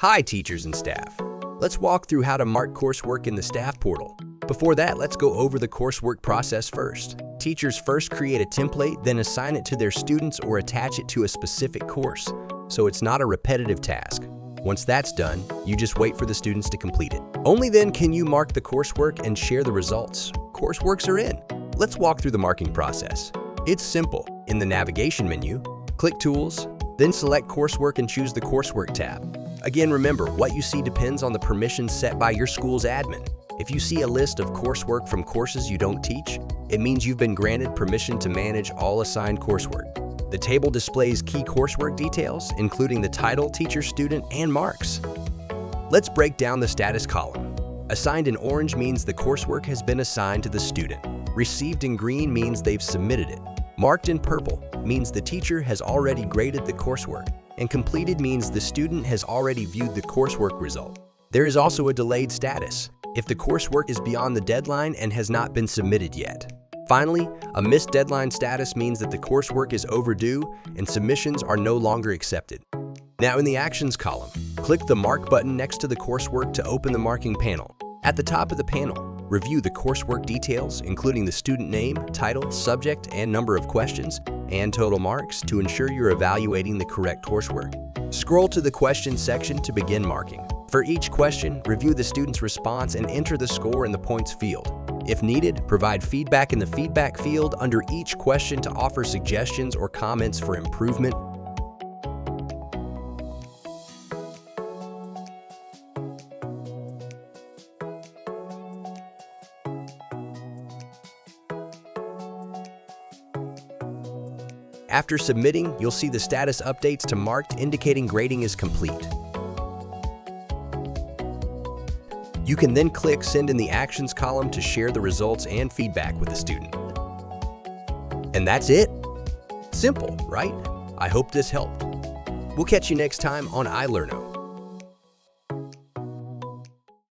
Hi, teachers and staff. Let's walk through how to mark coursework in the staff portal. Before that, let's go over the coursework process first. Teachers first create a template, then assign it to their students or attach it to a specific course, so it's not a repetitive task. Once that's done, you just wait for the students to complete it. Only then can you mark the coursework and share the results. Courseworks are in. Let's walk through the marking process. It's simple. In the navigation menu, click Tools, then select Coursework and choose the Coursework tab. Again, remember, what you see depends on the permissions set by your school's admin. If you see a list of coursework from courses you don't teach, it means you've been granted permission to manage all assigned coursework. The table displays key coursework details, including the title, teacher, student, and marks. Let's break down the status column. Assigned in orange means the coursework has been assigned to the student. Received in green means they've submitted it. Marked in purple means the teacher has already graded the coursework, and completed means the student has already viewed the coursework result. There is also a delayed status, if the coursework is beyond the deadline and has not been submitted yet. Finally, a missed deadline status means that the coursework is overdue and submissions are no longer accepted. Now in the Actions column, click the Mark button next to the coursework to open the marking panel. At the top of the panel, review the coursework details, including the student name, title, subject, and number of questions, and total marks to ensure you're evaluating the correct coursework. Scroll to the Questions section to begin marking. For each question, review the student's response and enter the score in the points field. If needed, provide feedback in the feedback field under each question to offer suggestions or comments for improvement. After submitting, you'll see the status updates to marked indicating grading is complete. You can then click Send in the Actions column to share the results and feedback with the student. And that's it. Simple, right? I hope this helped. We'll catch you next time on ilerno.